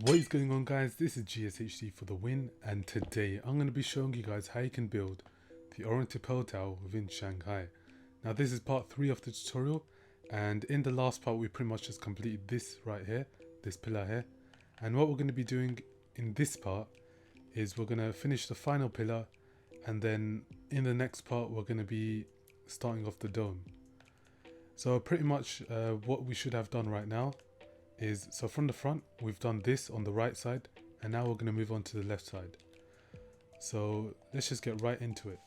What is going on, guys? This is GSHD for the win, and today I'm going to be showing you guys how you can build the Oriental tower within Shanghai. Now this is part 3 of the tutorial, and in the last part we pretty much just completed this right here, this pillar here. And what we're going to be doing in this part is we're going to finish the final pillar, and then in the next part we're going to be starting off the dome. So pretty much what we should have done right now is, so from the front we've done this on the right side, and now we're going to move on to the left side. So let's just get right into it.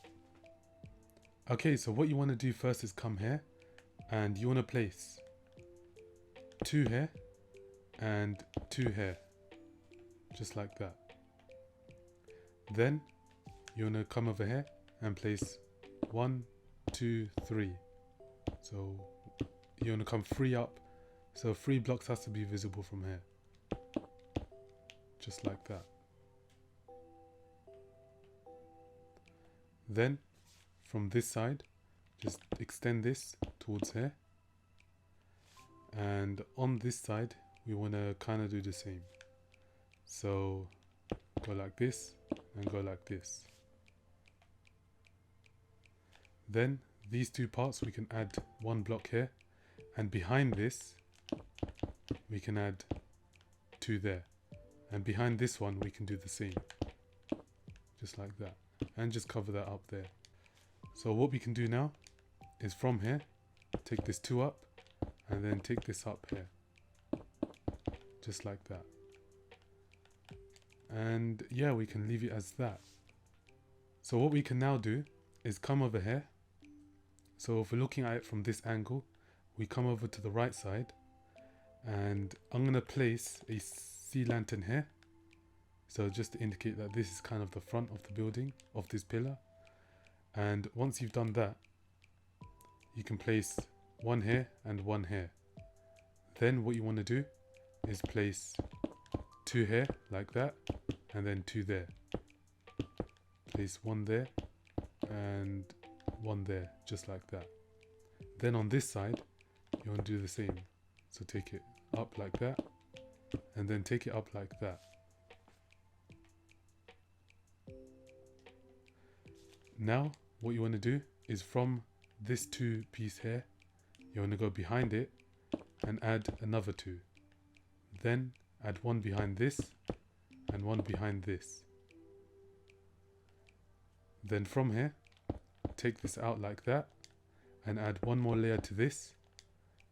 Okay, so what you want to do first is come here, and you want to place 2 here and 2 here, just like that. Then you want to come over here and place 1, 2, 3. So you want to come 3 up. So 3 blocks has to be visible from here. Just like that. Then from this side, just extend this towards here. And on this side, we want to kind of do the same. So go like this and go like this. Then these 2 parts, we can add 1 block here. And behind this, we can add 2 there, and behind this one we can do the same, just like that, and just cover that up there. So what we can do now is from here take this 2 up and then take this up here, just like that. And yeah, we can leave it as that. So what we can now do is come over here. So if we're looking at it from this angle, we come over to the right side, and I'm going to place a sea lantern here, so just to indicate that this is kind of the front of the building, of this pillar. And once you've done that, you can place 1 here and 1 here. Then what you want to do is place 2 here like that, and then 2 there. Place 1 there and 1 there, just like that. Then on this side you want to do the same. So take it up like that, and then take it up like that. Now what you want to do is from this 2 piece here, you want to go behind it and add another 2. Then add 1 behind this and 1 behind this. Then from here, take this out like that and add 1 more layer to this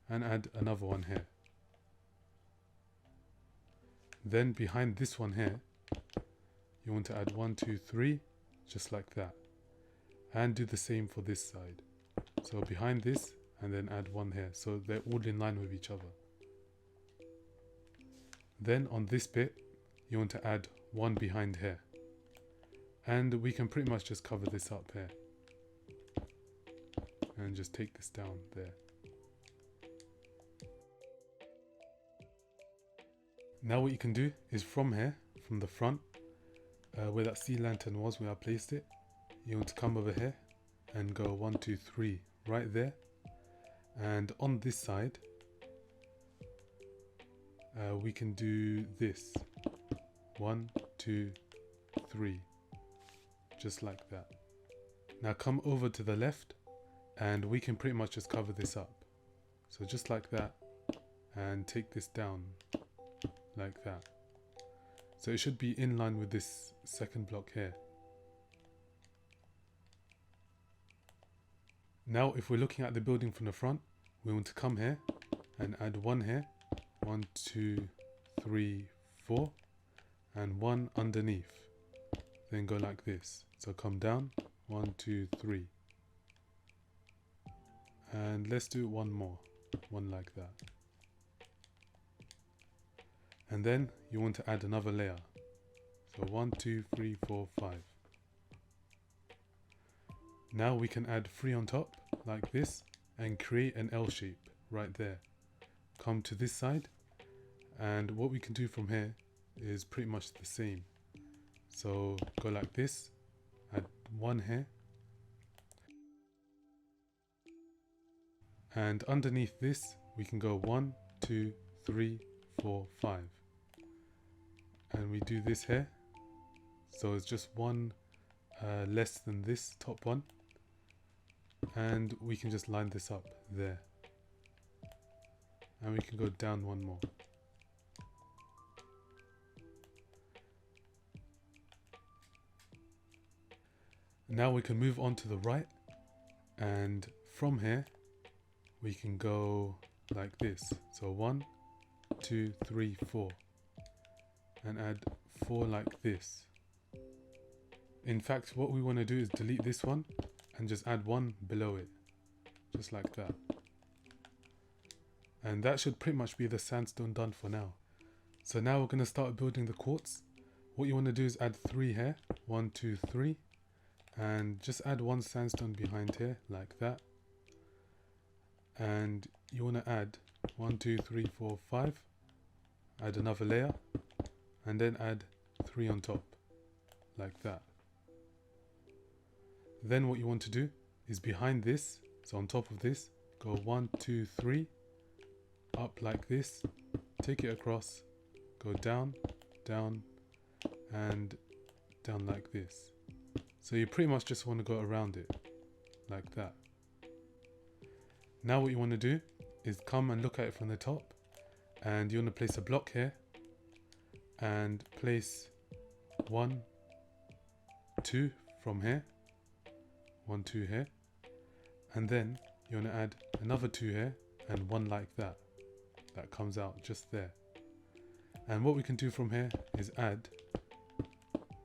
and add another 1 here. Then behind this one here, you want to add 1, 2, 3, just like that. And do the same for this side. So behind this, and then add 1 here, so they're all in line with each other. Then on this bit, you want to add 1 behind here. And we can pretty much just cover this up here. And just take this down there. Now what you can do is from here, from the front, where that sea lantern was, where I placed it, you want to come over here and go 1, 2, 3 right there. And on this side, we can do this 1, 2, 3, just like that. Now come over to the left, and we can pretty much just cover this up. So just like that, and take this down like that. So it should be in line with this second block here. Now if we're looking at the building from the front, we want to come here and add 1 here, 1, 2, 3, 4, and 1 underneath. Then go like this. So come down, 1, 2, 3. And let's do 1 more, 1 like that. And then you want to add another layer. So 1, 2, 3, 4, 5. Now we can add 3 on top, like this, and create an L shape right there. Come to this side, and what we can do from here is pretty much the same. So go like this, add 1 here. And underneath this, we can go 1, 2, 3, 4, 5. and we do this here, so it's just one less than this top one, and we can just line this up there, and we can go down one more. Now we can move on to the right, and from here we can go like this. So 1, 2, 3, 4, and add 4 like this. In fact, what we want to do is delete this one and just add 1 below it, just like that. And that should pretty much be the sandstone done for now. So now we're going to start building the quartz. What you want to do is add 3 here, 1, 2, 3, and just add 1 sandstone behind here like that. And you want to add 1, 2, 3, 4, 5, add another layer, and then add 3 on top like that. Then what you want to do is behind this, so on top of this, go 1, 2, 3, up like this, take it across, go down, down, and down like this. So you pretty much just want to go around it like that. Now what you want to do is come and look at it from the top, and you want to place a block here and place 1, 2 from here, 1, 2 here, and then you want to add another 2 here and 1 like that. That comes out just there. And what we can do from here is add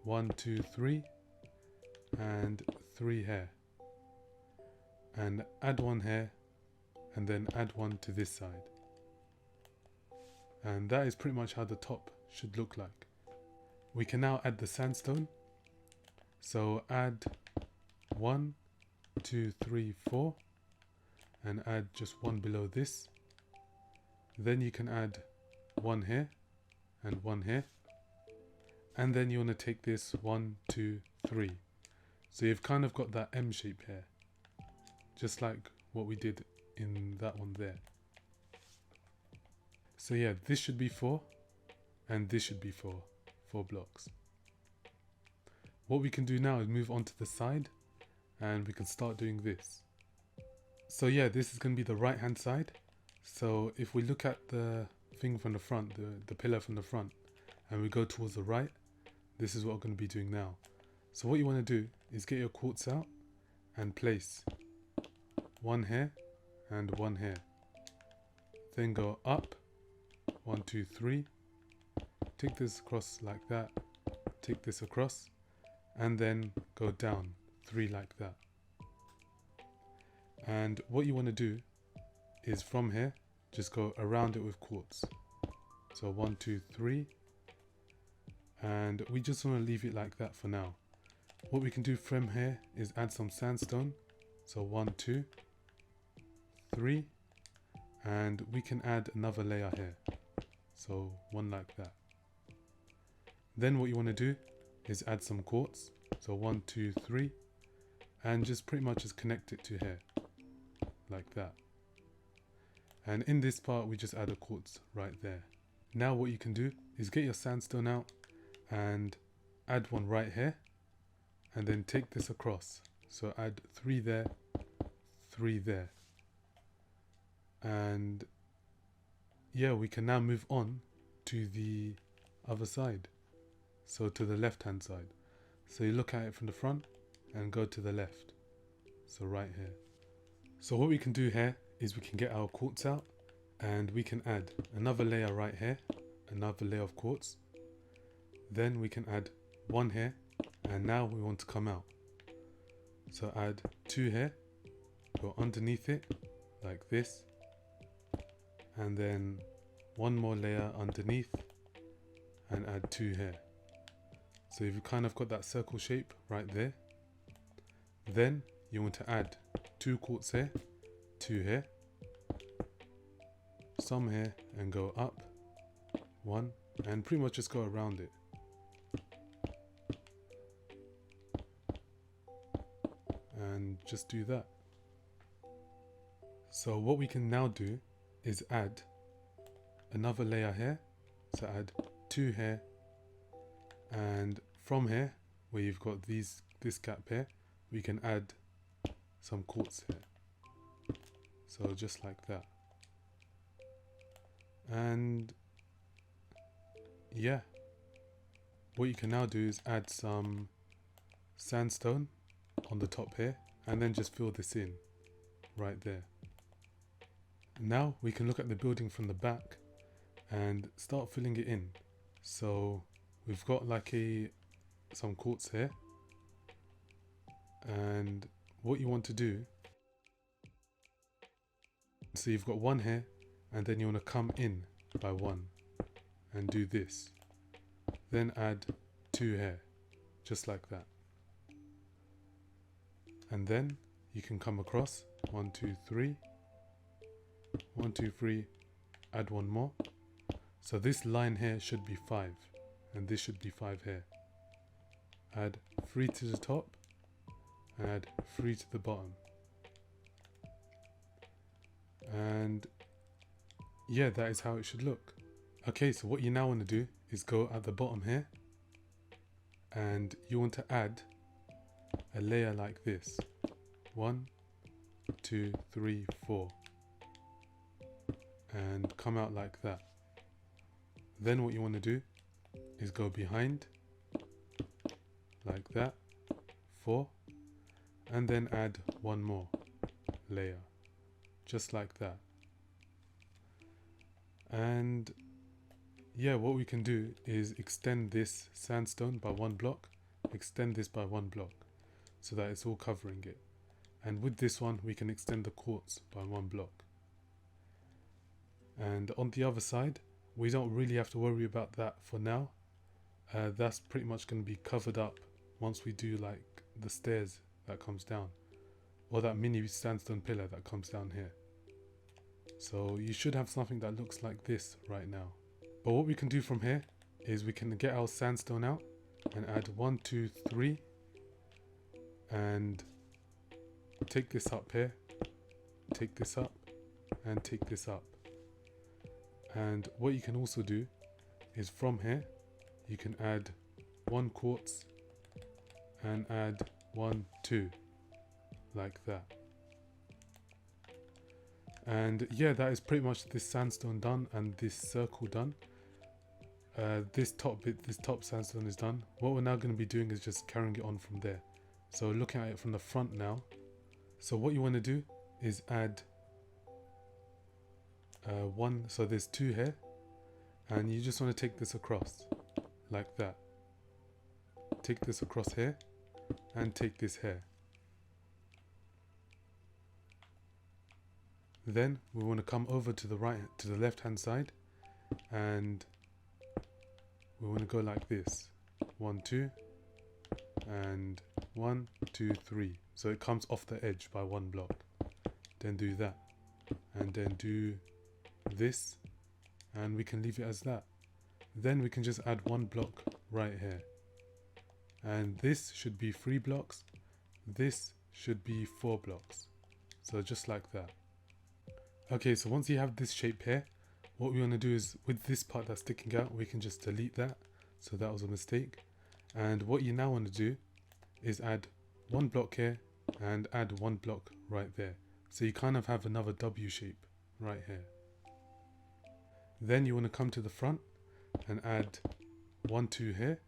1, 2, 3 and 3 here, and add 1 here, and then add 1 to this side. And that is pretty much how the top should look like. We can now add the sandstone. So add 1, 2, 3, 4, and add just 1 below this. Then you can add 1 here and 1 here, and then you want to take this 1, 2, 3. So you've kind of got that M shape here, just like what we did in that one there. So yeah, this should be 4, and this should be 4 blocks. What we can do now is move on to the side, and we can start doing this. So yeah, this is going to be the right hand side. So if we look at the thing from the front, the pillar from the front, and we go towards the right, this is what we're going to be doing now. So what you want to do is get your quartz out and place 1 here and 1 here. Then go up, 1, 2, 3, take this across like that, take this across, and then go down 3 like that. And what you want to do is from here, just go around it with quartz. So 1, 2, 3, and we just want to leave it like that for now. What we can do from here is add some sandstone. So 1, 2, 3, and we can add another layer here. So 1 like that. Then what you want to do is add some quartz. So 1, 2, 3, and just pretty much just connect it to here like that. And in this part we just add a quartz right there. Now what you can do is get your sandstone out and add 1 right here, and then take this across. So add 3 there, 3 there. And yeah, we can now move on to the other side. So to the left hand side. So you look at it from the front and go to the left. So right here. So what we can do here is we can get our quartz out, and we can add another layer right here, another layer of quartz. Then we can add 1 here, and now we want to come out. So add 2 here, go underneath it like this, and then 1 more layer underneath, and add 2 here. So you've kind of got that circle shape right there. Then you want to add 2 quartz here, 2 here, some here, and go up 1, and pretty much just go around it. And just do that. So what we can now do is add another layer here. So add 2 here And from here, where you've got this gap here, we can add some quartz here. So just like that. And yeah, what you can now do is add some sandstone on the top here, and then just fill this in right there. Now we can look at the building from the back and start filling it in. So we've got like some quartz here, and what you want to do, so you've got one here, and then you want to come in by one and do this, then add two here, just like that. And then you can come across 1 2 3 1 2 3, add one more. So this line here should be 5, and this should be 5 here. Add 3 to the top and add 3 to the bottom. And yeah, that is how it should look. Okay, so what you now want to do is go at the bottom here, and you want to add a layer like this. 1 2 3 4, and come out like that. Then what you want to do is go behind like that, 4, and then add one more layer, just like that. And yeah, what we can do is extend this sandstone by 1 block, extend this by 1 block, so that it's all covering it. And with this one, we can extend the quartz by 1 block. And on the other side, we don't really have to worry about that for now. That's pretty much going to be covered up once we do like the stairs that comes down, or that mini sandstone pillar that comes down here. So you should have something that looks like this right now. But what we can do from here is we can get our sandstone out and add 1 2 3, and take this up here, take this up, and take this up. And what you can also do is from here you can add 1 quartz and add 1 2, like that. And yeah, that is pretty much this sandstone done and this circle done. This top bit, this top sandstone is done. What we're now going to be doing is just carrying it on from there. So looking at it from the front now, so what you want to do is add 1, so there's 2 here, and you just want to take this across like that. Take this across here and take this here. Then we want to come over to the left hand side, and we want to go like this, 1 2, and 1 2 3, so it comes off the edge by 1 block. Then do that, and then do this, and we can leave it as that. Then we can just add 1 block right here, and this should be 3 blocks, this should be 4 blocks, so just like that. Okay, so once you have this shape here, what we want to do is with this part that's sticking out, we can just delete that, so that was a mistake. And what you now want to do is add 1 block here and add 1 block right there, so you kind of have another W shape right here. Then you want to come to the front and add 1 2 here,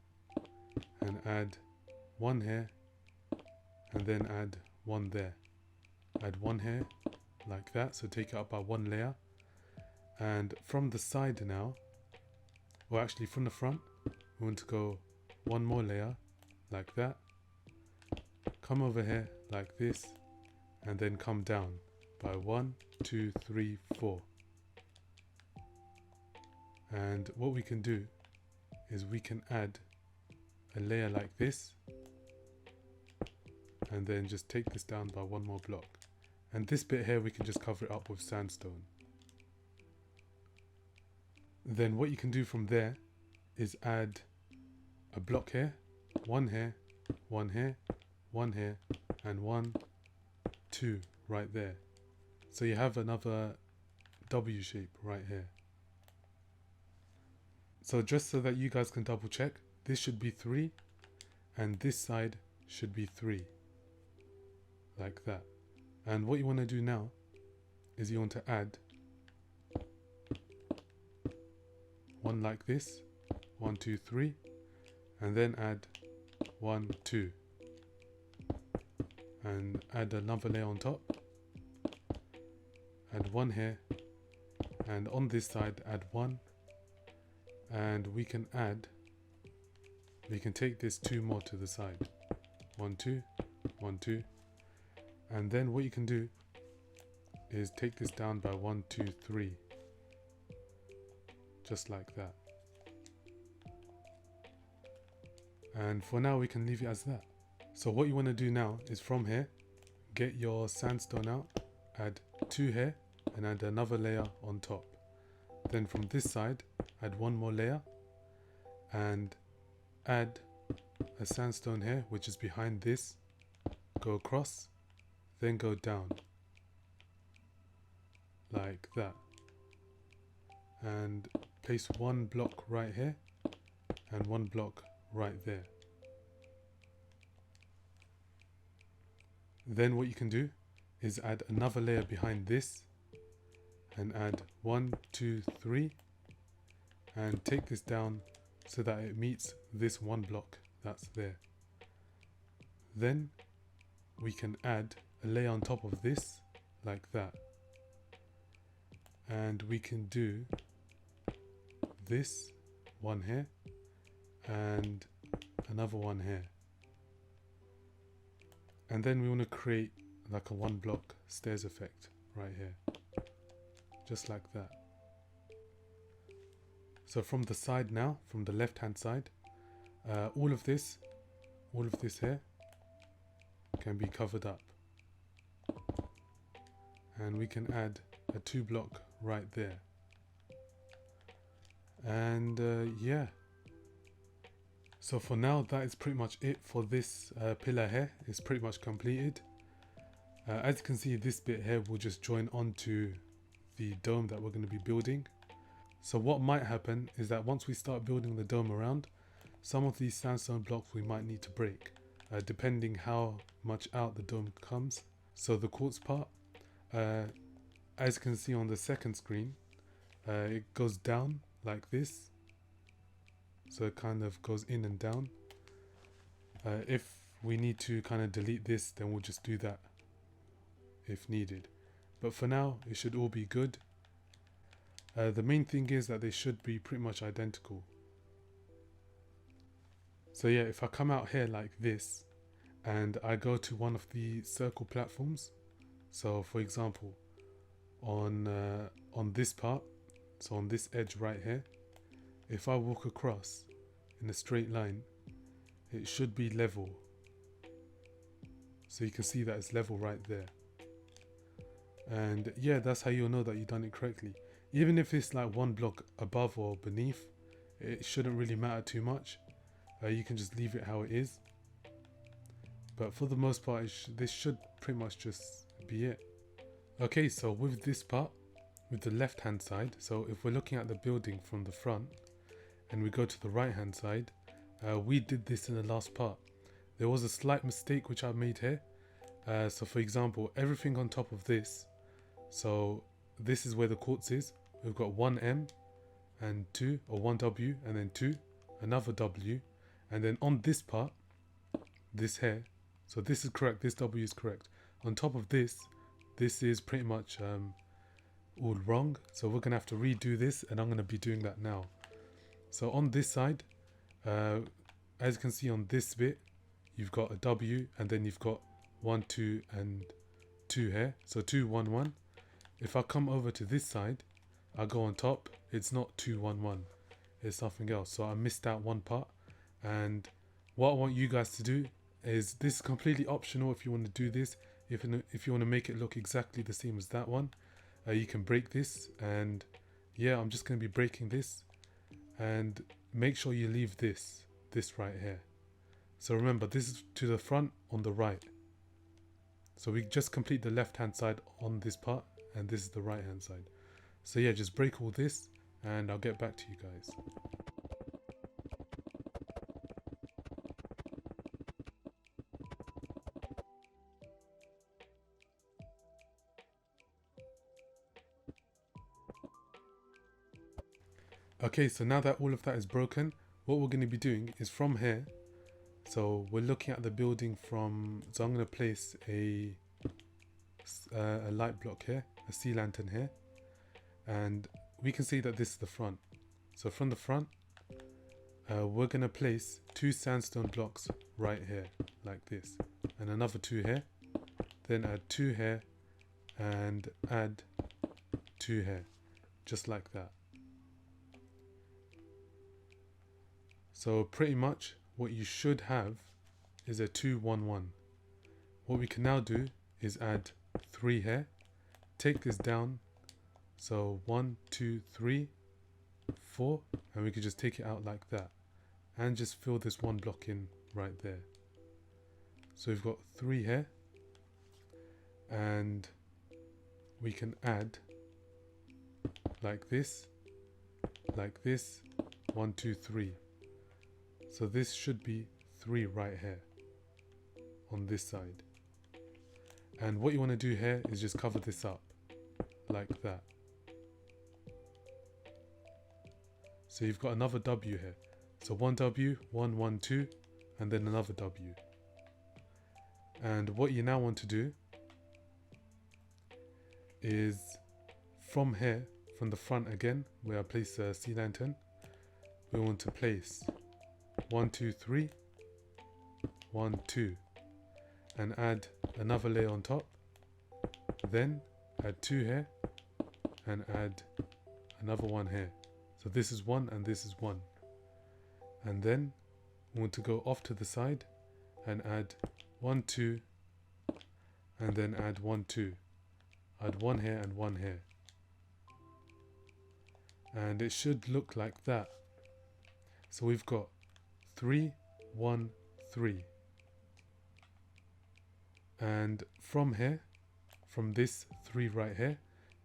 and add 1 here, and then add 1 there. Add 1 here like that, so take it up by 1 layer. And from the side now, or actually from the front, we want to go 1 more layer like that, come over here like this, and then come down by 1 2 3 4. And what we can do is we can add a layer like this, and then just take this down by 1 more block. And this bit here we can just cover it up with sandstone. Then what you can do from there is add a block here, 1 here, 1 here, 1 here, and 1 2 right there. So you have another W shape right here. So just so that you guys can double check, this should be 3, and this side should be 3, like that. And what you want to do now is you want to add one like this, 1, 2, 3, and then add 1, 2, and add another layer on top, add 1 here, and on this side add 1, and we can take this 2 more to the side, 1, 2, 1, 2, and then what you can do is take this down by 1, 2, 3, just like that. And for now we can leave it as that. So what you want to do now is from here, get your sandstone out, add 2 here, and add another layer on top. Then from this side, add 1 more layer, and add a sandstone here, which is behind this, go across, then go down, like that. And place 1 block right here, and 1 block right there. Then what you can do is add another layer behind this, and add 1, 2, 3, and take this down so that it meets this 1 block that's there. Then we can add a layer on top of this, like that. And we can do this one here, and another one here. And then we want to create like a 1 block stairs effect right here, just like that. So from the side now, from the left hand side, all of this here can be covered up, and we can add a 2 block right there. And yeah, so for now that is pretty much it for this pillar here. It's pretty much completed. As you can see, this bit here will just join onto the dome that we're going to be building. So what might happen is that once we start building the dome around, some of these sandstone blocks we might need to break, depending how much out the dome comes. So the quartz part, as you can see on the second screen, it goes down like this. So it kind of goes in and down. If we need to kind of delete this, then we'll just do that if needed. But for now, it should all be good. The main thing is that they should be pretty much identical. So yeah, if I come out here like this and I go to one of the circle platforms, so for example on this part, so on this edge right here, if I walk across in a straight line, it should be level. So you can see that it's level right there. And yeah, that's how you'll know that you've done it correctly. Even if it's like 1 block above or beneath, it shouldn't really matter too much. You can just leave it how it is. But for the most part, this should pretty much just be it. Okay, so with this part, with the left hand side, so if we're looking at the building from the front and we go to the right hand side, we did this in the last part. There was a slight mistake which I made here. So for example, everything on top of this, so this is where the quartz is. We've got 1 M and 2, or 1 W and then 2, another W, and then on this part, this here, so this is correct, this W is correct. On top of this is pretty much all wrong, so we're gonna have to redo this, and I'm gonna be doing that now. So on this side, as you can see on this bit, you've got a W, and then you've got 1, 2 and 2 here, so 2, 1, 1. If I come over to this side, I go on top, it's not 2, 1, 1, it's something else. So I missed out one part, and what I want you guys to do is, this is completely optional if you want to do this. If you want to make it look exactly the same as that one, you can break this. And yeah, I'm just going to be breaking this, and make sure you leave this right here. So remember, this is to the front on the right. So we just complete the left hand side on this part, and this is the right hand side. So yeah, just break all this and I'll get back to you guys. Okay, so now that all of that is broken, what we're going to be doing is from here. So we're looking at the building from, so I'm going to place a light block here, a sea lantern here, and we can see that this is the front. So from the front, we're going to place 2 sandstone blocks right here, like this, and another 2 here, then add 2 here, and add 2 here, just like that. So pretty much what you should have is a 2 1 1. What we can now do is add 3 here, take this down, so 1 2 3 4, and we can just take it out like that and just fill this one block in right there. So we've got 3 here, and we can add like this, 1 2 3. So this should be 3 right here on this side. And what you want to do here is just cover this up like that. So you've got another W here. So 1 W, 1 1 2, and then another W. And what you now want to do is from here, from the front again, where I place a sea lantern, we want to place 1 2 3 1 2, and add another layer on top, then add 2 here and add another one here. So this is 1 and this is 1, and then we want to go off to the side and add 1 2, and then add 1 2, add 1 here and 1 here, and it should look like that. So we've got 3 1 3, and from here, from this 3 right here,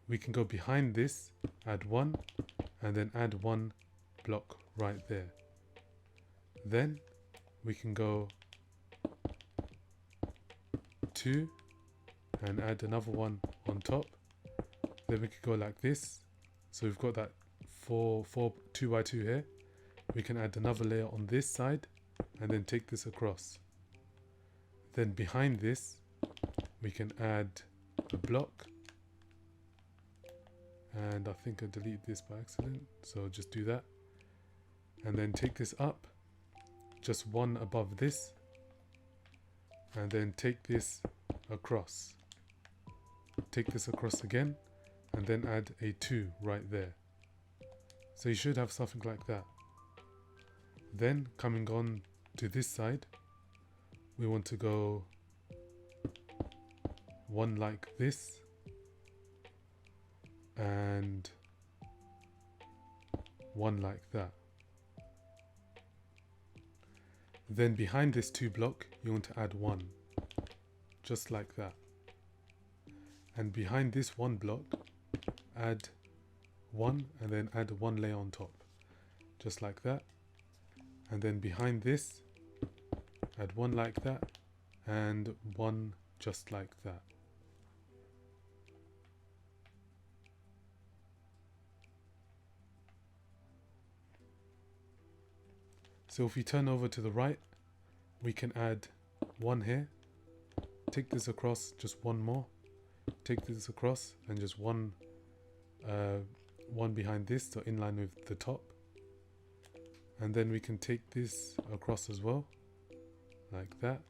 we can go behind this, add 1, and then add 1 block right there. Then we can go 2 and add another one on top. Then we could go like this. So we've got that 4 2 by 2 here. We can add another layer on this side and then take this across. Then behind this, we can add a block, and I think I deleted this by accident, so just do that, and then take this up just 1 above this, and then take this across, take this across again, and then add a 2 right there. So you should have something like that. Then coming on to this side, we want to go 1 like this, and 1 like that. Then behind this 2 block, you want to add 1, just like that. And behind this 1 block, add 1, and then add 1 layer on top, just like that. And then behind this, add 1 like that, and 1 just like that. So if we turn over to the right, we can add 1 here, take this across just 1 more, take this across, and just 1 behind this, so in line with the top. And then we can take this across as well, like that.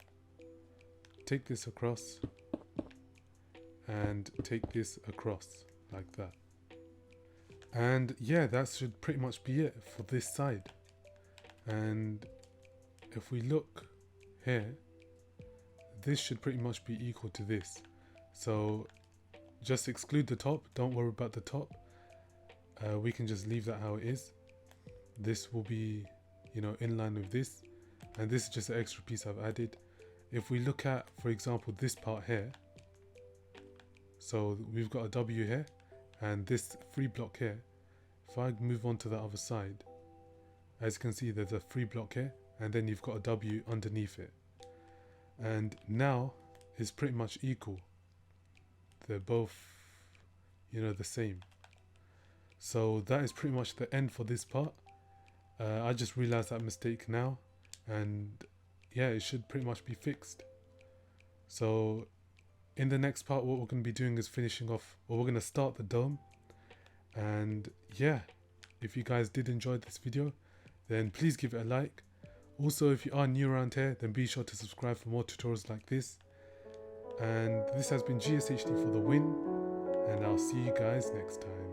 Take this across, and take this across, like that. And yeah, that should pretty much be it for this side. And if we look here, this should pretty much be equal to this. So just exclude the top, don't worry about the top. We can just leave that how it is. This will be, you know, in line with this, and this is just an extra piece I've added. If we look at, for example, this part here, so we've got a W here and this 3 block here. If I move on to the other side, as you can see, there's a 3 block here, and then you've got a W underneath it, and now it's pretty much equal. They're both, you know, the same. So that is pretty much the end for this part. I just realized that mistake now, and yeah, it should pretty much be fixed. So in the next part, what we're going to be doing is finishing off, or we're going to start the dome. And yeah, if you guys did enjoy this video, then please give it a like. Also, if you are new around here, then be sure to subscribe for more tutorials like this. And this has been GSHD for the win, and I'll see you guys next time.